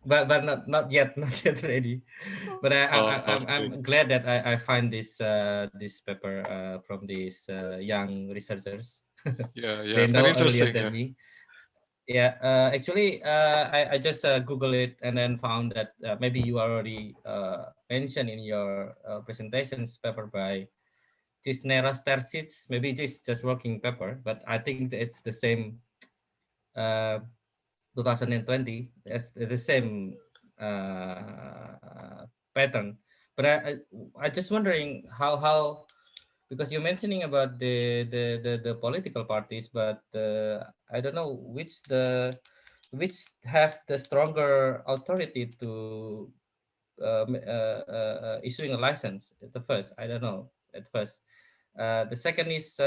Speaker 3: But not yet ready. But I'm glad that I find this paper from these young researchers.
Speaker 2: Yeah,
Speaker 3: They know
Speaker 2: very
Speaker 3: earlier
Speaker 2: interesting.
Speaker 3: than me. Yeah, actually, I just Google it and then found that maybe you already mentioned in your presentations paper by Cisneros Terzic. Maybe this just working paper, but I think it's the same 2020. It's the same pattern. But I just wondering how because you're mentioning about the political parties, but I don't know which have the stronger authority to issuing a license at the first. I don't know at first. The second is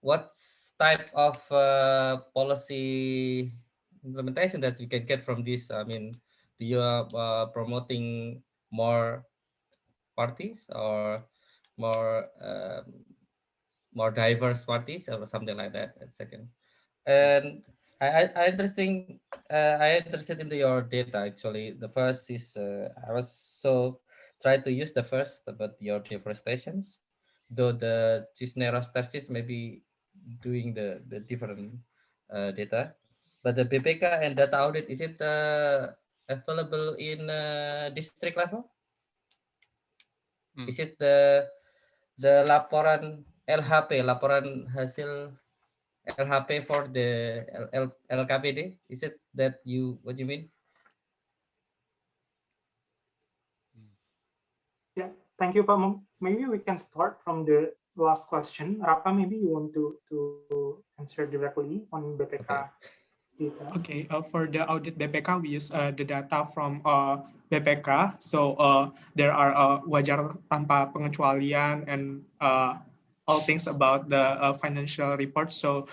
Speaker 3: what type of policy implementation that we can get from this. I mean, do you promoting more parties or more more diverse parties or something like that at second. And I interesting I interested into your data actually. The first is I was so try to use the first about your deforestations, though the Cisneros Tarsis maybe doing the different data, but the BPK and data audit, is it available in district level? Is it the laporan LHP, laporan hasil LHP for the LKPD? Is it that you what you mean?
Speaker 4: Yeah, thank you, Pak. Maybe we can start from the last question. Raka, maybe you want to answer directly on BPK data.
Speaker 6: Okay, for the audit BPK, we use the data from BPK. So there are wajar tanpa pengecualian and all things about the financial report. So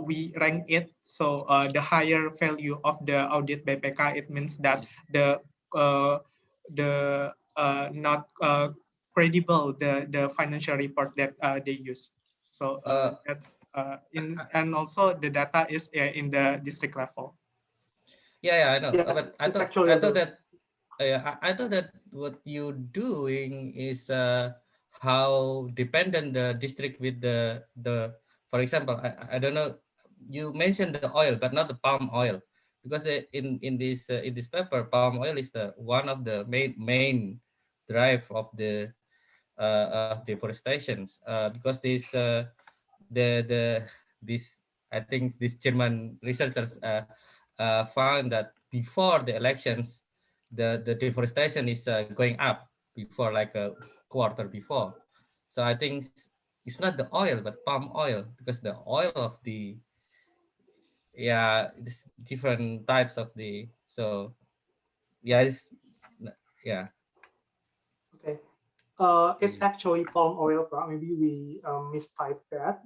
Speaker 6: we rank it. So the higher value of the audit BPK, it means that the not credible the financial report that they use. So that's and also the data is in the district level.
Speaker 3: Yeah, I know.
Speaker 4: Yeah,
Speaker 3: But
Speaker 4: it's actually
Speaker 3: I thought that what you doing is how dependent the district with the for example, I don't know. You mentioned the oil, but not the palm oil, because in this paper, palm oil is the one of the main drive of the deforestations. Because the this I think these German researchers found that before the elections, the deforestation is going up before like a quarter before. So I think it's not the oil but palm oil, because the oil of the it's different types of the so yeah it's yeah.
Speaker 4: okay. It's actually palm oil. Maybe we mistyped that.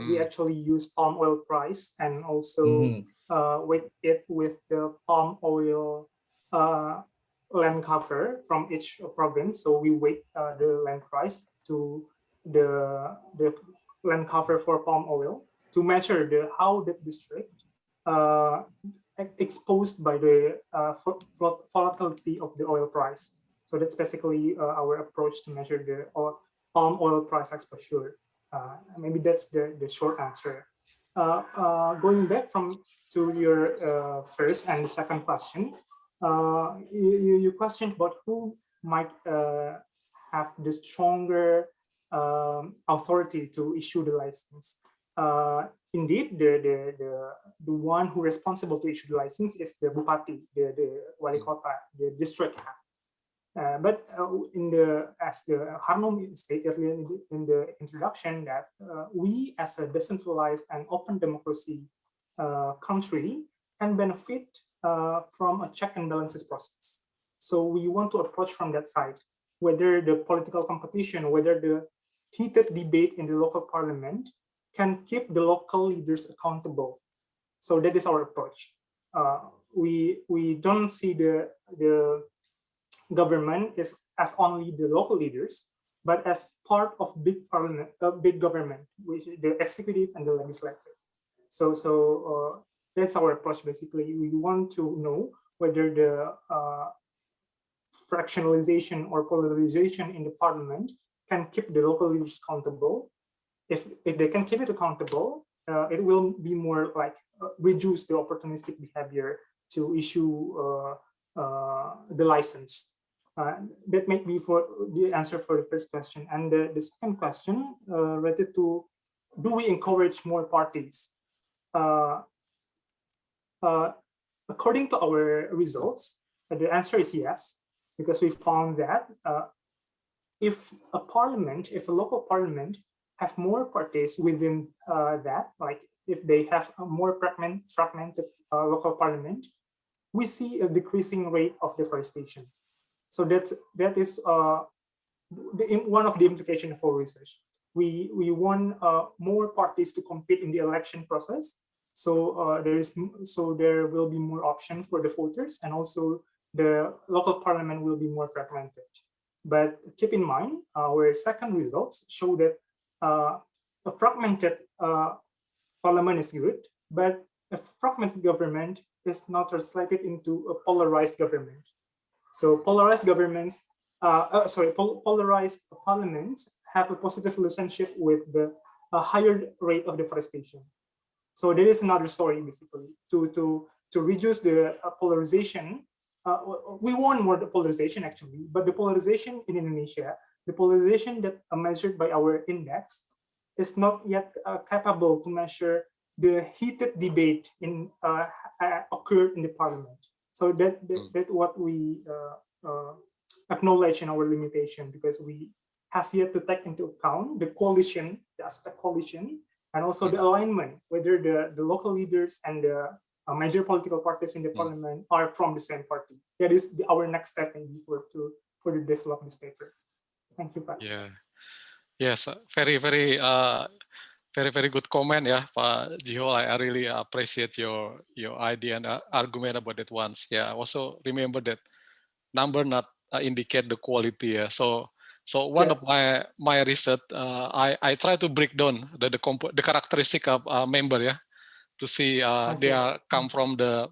Speaker 4: We actually use palm oil price and also weight it with the palm oil land cover from each province. So we weight the land price to the land cover for palm oil to measure how the district exposed by the volatility of the oil price. So that's basically our approach to measure the palm oil price exposure. Maybe that's the short answer. Going back to your first and the second question, you questioned about who might have the stronger authority to issue the license. Indeed, the one who is responsible to issue the license is the bupati, the wali kota, the district head. But as the Harno stated earlier in the introduction, that we as a decentralized and open democracy country can benefit from a check and balances process. So we want to approach from that side, whether the political competition, whether the heated debate in the local parliament can keep the local leaders accountable. So that is our approach. We don't see the government as only the local leaders, but as part of big parliament, big government, which is the executive and the legislative. So that's our approach. Basically, we want to know whether the fractionalization or polarization in the parliament can keep the local leaders accountable. If they can keep it accountable, it will be more like reduce the opportunistic behavior to issue the license. That might be for the answer for the first question. And the second question related to, do we encourage more parties? According to our results, the answer is yes, because we found that if a parliament, if a local parliament have more parties within that, like if they have a more fragmented local parliament, we see a decreasing rate of deforestation. So that is one of the implications for research. We want more parties to compete in the election process. So there will be more options for the voters, and also the local parliament will be more fragmented. But keep in mind, our second results show that a fragmented parliament is good, but a fragmented government is not translated into a polarized government. So polarized governments, polarized parliaments have a positive relationship with the higher rate of deforestation. So there is another story basically to reduce the polarization. We want more polarization actually, but the polarization in Indonesia, the polarization that measured by our index, is not yet capable to measure the heated debate in occurred in the parliament. So that what we acknowledge in our limitation, because we has yet to take into account the coalition, the aspect coalition, and also the alignment, whether the local leaders and the major political parties in the parliament are from the same party. That is our next step maybe for the develop this paper. Thank you, Pak.
Speaker 2: Yeah. Yes, very very good comment, yeah, Pak Jihol. I really appreciate your idea and argument about that once. Yeah, I also remember that number not indicate the quality. Yeah, so one of my research, I try to break down the characteristic of member, yeah, to see they are come from the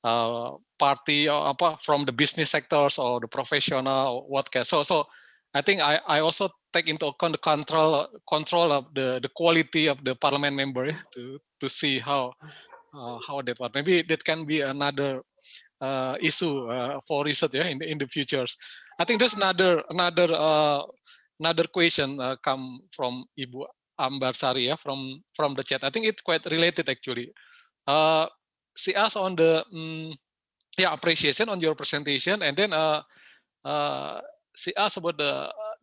Speaker 2: party or from the business sectors or the professional or what kind. So I think I also take into account the control of the quality of the parliament member, yeah, to see how that one. Maybe that can be another issue for research, yeah, in the futures. I think there's another question come from Ibu Ambarsari, yeah, from the chat. I think it's quite related actually. She asked on the appreciation on your presentation, and then she asked about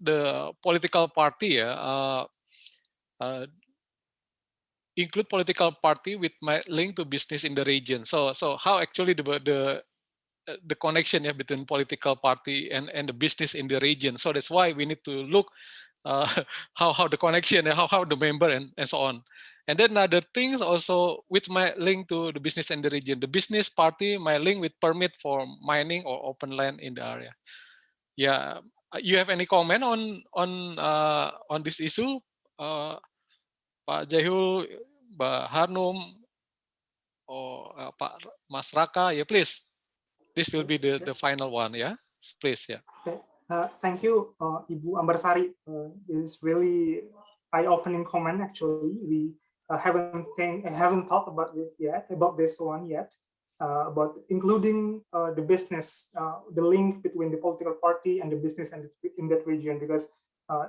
Speaker 2: the political party, include political party with my link to business in the region. So how actually the connection, yeah, between political party and the business in the region. So that's why we need to look how the connection, how the member and so on. And then other things also which might link to the business in the region. The business party might link with permit for mining or open land in the area. Yeah, you have any comment on this issue, Pak Jahul, Mbak Hanum, or Pak Mas Raka? Yeah, please. This will be the final one, yeah? Please, yeah.
Speaker 4: Okay. Thank you, Ibu Ambarsari. This is really eye-opening comment. Actually, we haven't thought about it yet, about this one yet, about including the business, the link between the political party and the business and in that region, because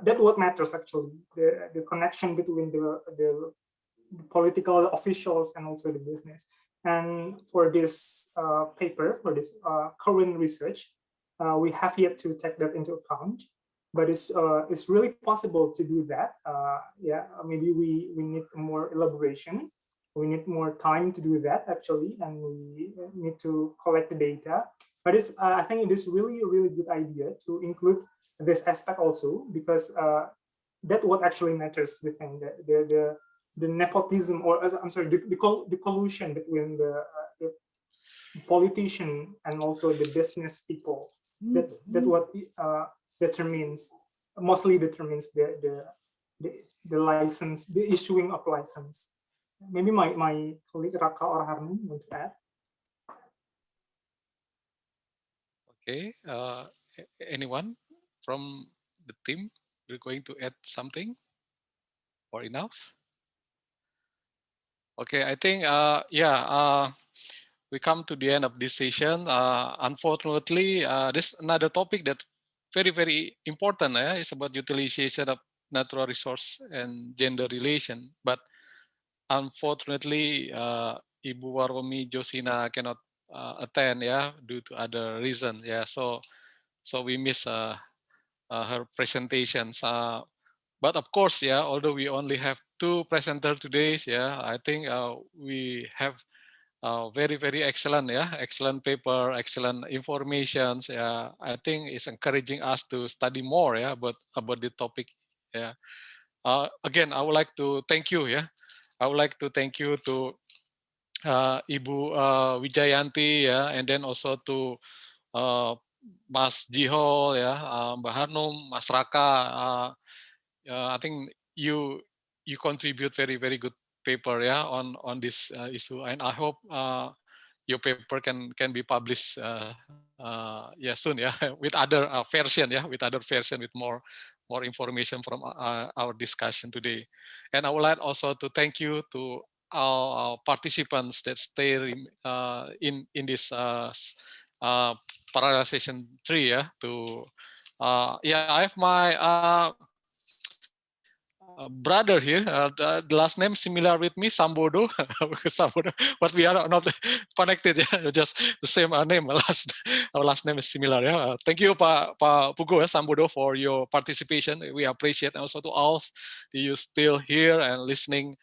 Speaker 4: that's what matters actually, the connection between the political officials and also the business. And for this paper, for this current research, we have yet to take that into account, but it's really possible to do that. Yeah, maybe we need more elaboration. We need more time to do that actually, and we need to collect the data. But it's I think it is really a really good idea to include this aspect also, because that's what actually matters within the nepotism, or I'm sorry, the collusion between the politician and also the business people. That what mostly determines the license, the issuing of license. Maybe my colleague Raka or Harnum want to add.
Speaker 2: Okay, anyone from the team? You're going to add something or enough? Okay, I think we come to the end of this session. Unfortunately, this another topic that very important. It's about utilization of natural resource and gender relation. But unfortunately, Ibu Waromi Josina cannot attend, due to other reasons. So we miss her presentations. But of course, although we only have 2 presenters today, I think we have very excellent, excellent paper, excellent information. I think it's encouraging us to study more, about the topic. Again, I would like to thank you. I would like to thank you to Ibu Wijayanti, and then also to Mas Jihol, Mbak Hanum, Mas Raka. I think you contribute very good paper, on this issue, and I hope your paper can be published soon, with other version, with other version with more information from our discussion today. And I would like also to thank you to our participants that stay in this parallel session 3, to I have my brother here. The last name similar with me, Sambodo. Sambodo, but we are not connected. Just the same name. Our last name is similar. Thank you, Pak Pugo, Sambodo, for your participation. We appreciate, and also to all you still here and listening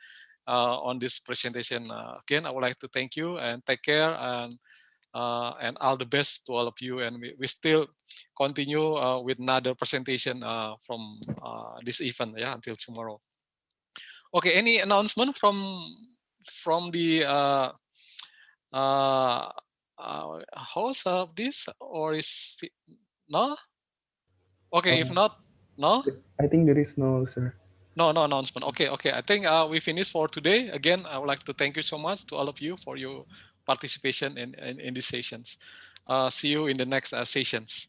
Speaker 2: on this presentation. Again, I would like to thank you and take care, and all the best to all of you. And we still continue with another presentation from this event, until tomorrow. Okay, any announcement from the host of this, or is no? Okay, if not, no.
Speaker 7: I think there is no, sir.
Speaker 2: No announcement. Okay. I think we finished for today. Again, I would like to thank you so much to all of you for your participation in these sessions. See you in the next sessions.